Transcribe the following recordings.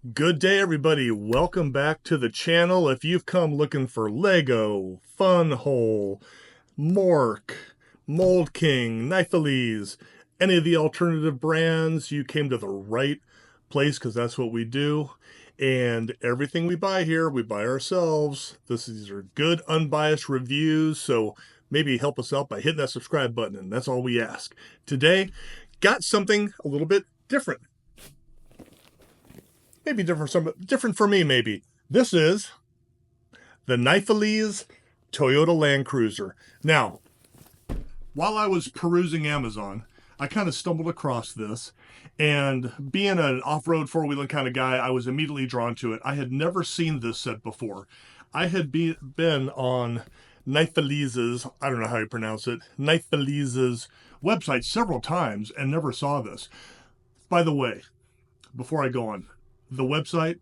Good day, everybody. Welcome back to the channel. If you've come looking for Lego, Fun Hole, Mork, Mold King, Nifeliz, any of the alternative brands, you came to the right place because that's what we do. And everything we buy here, we buy ourselves. These are good, unbiased reviews, so maybe help us out by hitting that subscribe button, and that's all we ask. Today, got something a little bit different. Maybe different for me, maybe. This is the Nifeliz Toyota Land Cruiser. Now, while I was perusing Amazon, I kind of stumbled across this, and being an off-road four-wheeling kind of guy, I was immediately drawn to it. I had never seen this set before. I had been on Nifeliz's, I don't know how you pronounce it, Nifeliz's website several times and never saw this. By the way, before I go on, the website,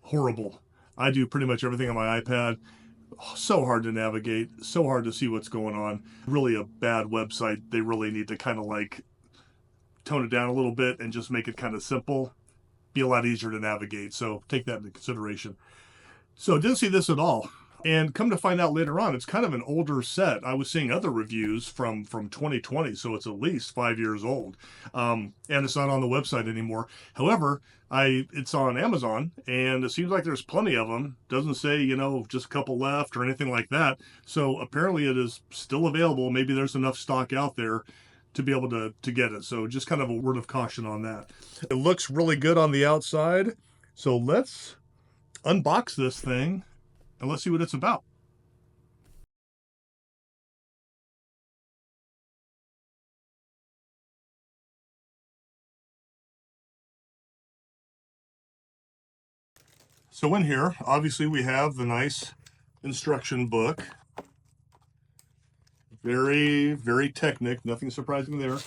horrible. I do pretty much everything on my iPad. So hard to navigate, so hard to see what's going on. Really a bad website. They really need to kind of like tone it down a little bit and just make it kind of simple. Be a lot easier to navigate. So take that into consideration. So didn't see this at all. And come to find out later on, it's kind of an older set. I was seeing other reviews from 2020, so it's at least 5 years old. And it's not on the website anymore. However, it's on Amazon, and it seems like there's plenty of them. Doesn't say, just a couple left or anything like that. So apparently it is still available. Maybe there's enough stock out there to be able to get it. So just kind of a word of caution on that. It looks really good on the outside. So let's unbox this thing and let's see what it's about. So in here, obviously we have the nice instruction book. Very, very Technic, nothing surprising there.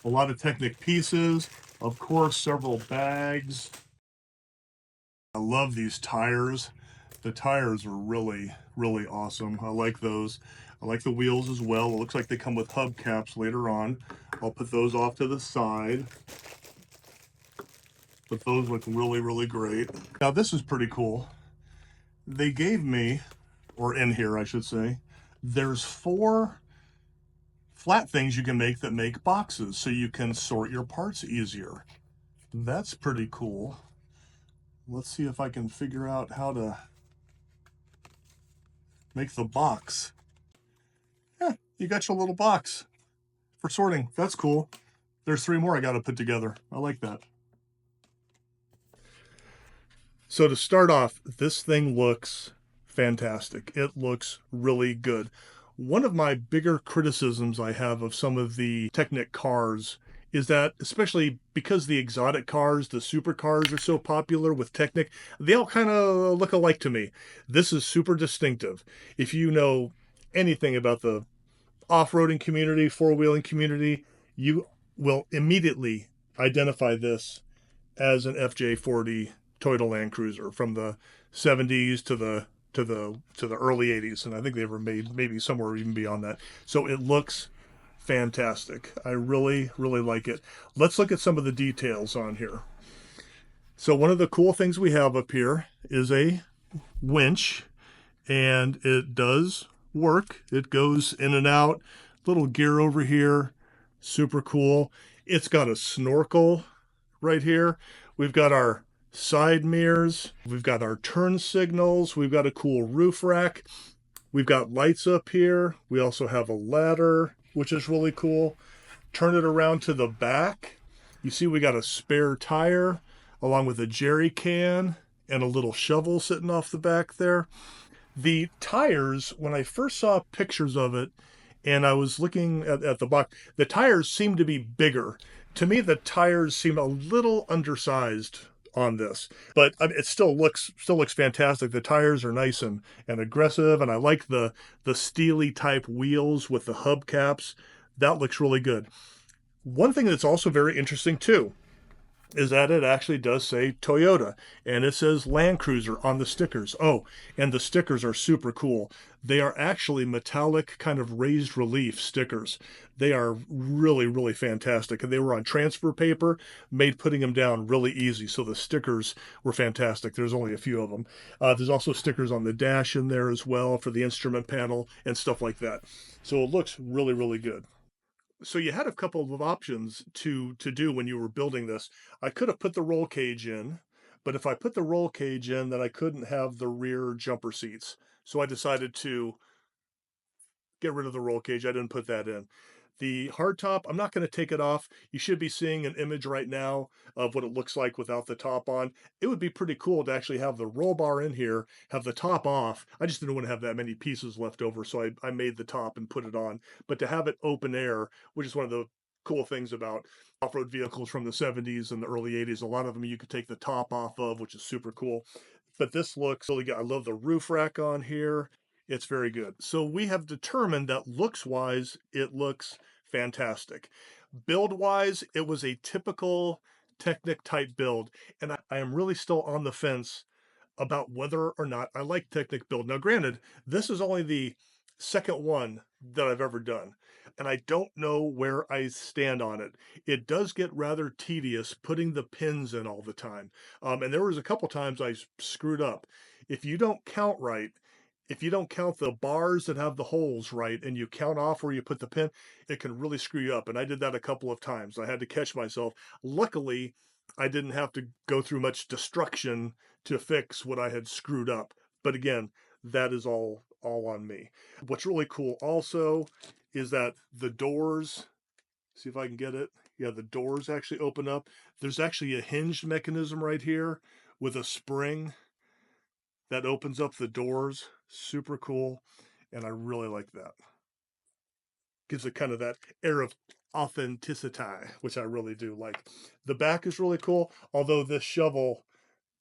A lot of Technic pieces, of course, several bags. I love these tires. The tires are really, really awesome. I like those. I like the wheels as well. It looks like they come with hubcaps later on. I'll put those off to the side. But those look really, really great. Now this is pretty cool. They gave me, or in here I should say, there's 4 flat things you can make that make boxes so you can sort your parts easier. That's pretty cool. Let's see if I can figure out how to make the box. Yeah, you got your little box for sorting. That's cool. There's 3 more I got to put together. I like that. So to start off, this thing looks fantastic. It looks really good. One of my bigger criticisms I have of some of the Technic cars is that, especially because the exotic cars, the supercars are so popular with Technic, they all kind of look alike to me. This is super distinctive. If you know anything about the off-roading community, four-wheeling community, you will immediately identify this as an FJ40 Toyota Land Cruiser from the 70s to the early 80s, and I think they were made maybe somewhere even beyond that. So it looks fantastic. I really, really like it. Let's look at some of the details on here. So one of the cool things we have up here is a winch, and it does work. It goes in and out. Little gear over here, super cool. It's got a snorkel right here. We've got our side mirrors. We've got our turn signals. We've got a cool roof rack. We've got lights up here. We also have a ladder, which is really cool. Turn it around to the back. You see we got a spare tire along with a jerry can and a little shovel sitting off the back there. The tires, when I first saw pictures of it and I was looking at the box, the tires seem to be bigger. To me, the tires seem a little undersized on this, but it still looks fantastic. The tires are nice and aggressive, and I like the steely type wheels with the hubcaps. That looks really good. One thing that's also very interesting too, is that it actually does say Toyota and it says Land Cruiser on the stickers. Oh, and the stickers are super cool. They are actually metallic, kind of raised relief stickers. They are really, really fantastic. And they were on transfer paper, made putting them down really easy. So the stickers were fantastic. There's only a few of them. There's also stickers on the dash in there as well for the instrument panel and stuff like that. So it looks really, really good. So you had a couple of options to do when you were building this. I could have put the roll cage in, but if I put the roll cage in, then I couldn't have the rear jumper seats. So I decided to get rid of the roll cage. I didn't put that in. The hardtop, I'm not going to take it off. You should be seeing an image right now of what it looks like without the top on. It would be pretty cool to actually have the roll bar in here, have the top off. I just didn't want to have that many pieces left over, so I made the top and put it on. But to have it open air, which is one of the cool things about off-road vehicles from the 70s and the early 80s, a lot of them you could take the top off of, which is super cool. But this looks really good. I love the roof rack on here. It's very good. So we have determined that looks wise, it looks fantastic. Build wise, it was a typical Technic type build. And I am really still on the fence about whether or not I like Technic build. Now, granted, this is only the second one that I've ever done, and I don't know where I stand on it. It does get rather tedious putting the pins in all the time, and there was a couple times I screwed up. If you don't count right, if you don't count the bars that have the holes right, and you count off where you put the pin, it can really screw you up. And I did that a couple of times. I had to catch myself. Luckily, I didn't have to go through much destruction to fix what I had screwed up. But again, that is all on me. What's really cool also is that the doors, see if I can get it. Yeah, the doors actually open up. There's actually a hinged mechanism right here with a spring that opens up the doors. Super cool. And I really like that. Gives it kind of that air of authenticity, which I really do like. The back is really cool, although this shovel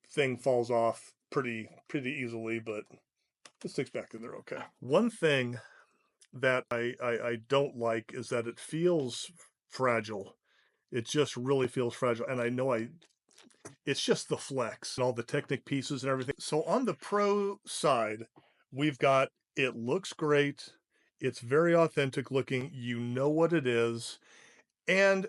thing falls off pretty easily, but it sticks back in there okay. One thing that I don't like is that it feels fragile. It just really feels fragile. And I know it's just the flex and all the Technic pieces and everything. So on the pro side, we've got it looks great. It's very authentic looking. You know what it is. And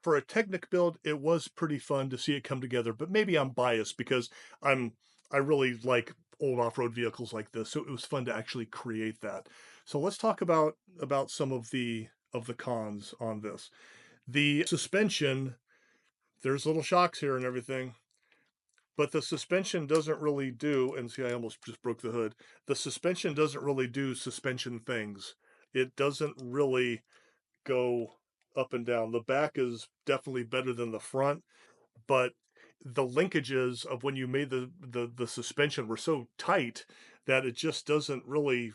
for a Technic build, it was pretty fun to see it come together. But maybe I'm biased because I'm I really like old off-road vehicles like this. So it was fun to actually create that. So let's talk about some of the cons on this. The suspension, there's little shocks here and everything, but the suspension doesn't really do, and see, I almost just broke the hood. The suspension doesn't really do suspension things. It doesn't really go up and down. The back is definitely better than the front, but the linkages of when you made the suspension were so tight that it just doesn't really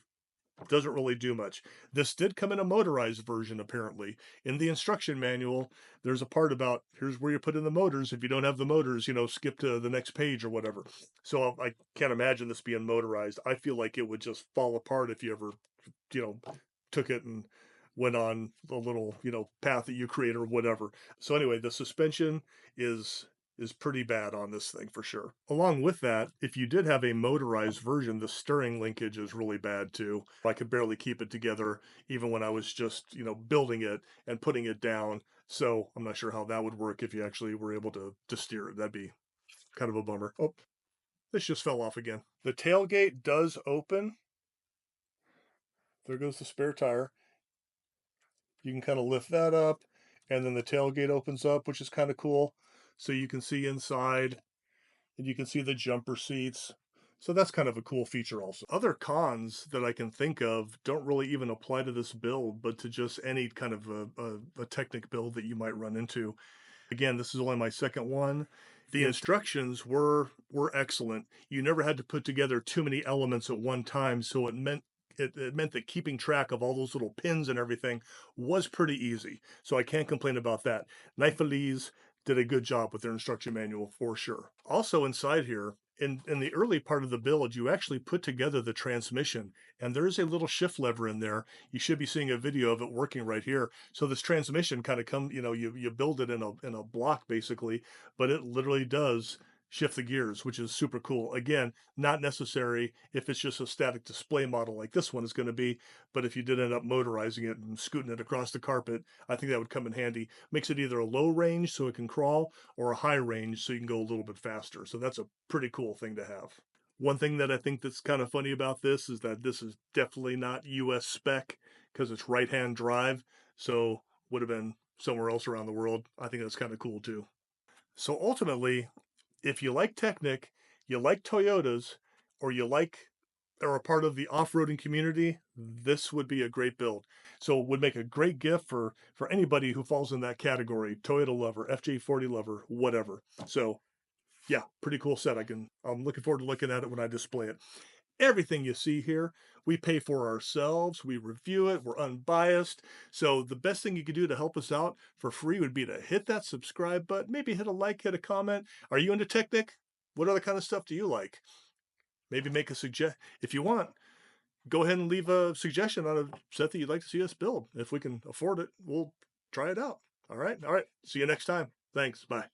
do much. This did come in a motorized version, apparently. In the instruction manual, there's a part about here's where you put in the motors. If you don't have the motors, skip to the next page or whatever. So I can't imagine this being motorized. I feel like it would just fall apart if you ever, you know, took it and went on a little, path that you create or whatever. So anyway, the suspension is is pretty bad on this thing for sure. Along with that, if you did have a motorized version, the steering linkage is really bad too. I could barely keep it together even when I was just, building it and putting it down. So I'm not sure how that would work if you actually were able to steer it. That'd be kind of a bummer. Oh, this just fell off again. The tailgate does open. There goes the spare tire. You can kind of lift that up, and then the tailgate opens up, which is kind of cool. So you can see inside, and you can see the jumper seats. So that's kind of a cool feature also. Other cons that I can think of don't really even apply to this build, but to just any kind of a Technic build that you might run into. Again, this is only my second one. The instructions were excellent. You never had to put together too many elements at one time, so it meant that keeping track of all those little pins and everything was pretty easy. So I can't complain about that. Nifeliz did a good job with their instruction manual for sure. Also inside here, in the early part of the build, you actually put together the transmission, and there is a little shift lever in there. You should be seeing a video of it working right here. So this transmission kind of you build it in a block basically, but it literally does shift the gears, which is super cool. Again, not necessary if it's just a static display model like this one is going to be, but if you did end up motorizing it and scooting it across the carpet, I think that would come in handy. Makes it either a low range so it can crawl or a high range so you can go a little bit faster. So that's a pretty cool thing to have. One thing that I think that's kind of funny about this is that this is definitely not US spec because it's right-hand drive, so would have been somewhere else around the world. I think that's kind of cool too. So ultimately, if you like Technic, you like Toyotas, or you like or a part of the off-roading community, this would be a great build. So it would make a great gift for anybody who falls in that category, Toyota lover, FJ40 lover, whatever. So yeah, pretty cool set. I'm looking forward to looking at it when I display it. Everything you see here, we pay for ourselves. We review it. We're unbiased. So the best thing you could do to help us out for free would be to hit that subscribe button, maybe hit a like, hit a comment. Are you into Technic? What other kind of stuff do you like? Maybe make a suggest. If you want, go ahead and leave a suggestion on a set that you'd like to see us build. If we can afford it, we'll try it out. All right. All right. See you next time. Thanks. Bye.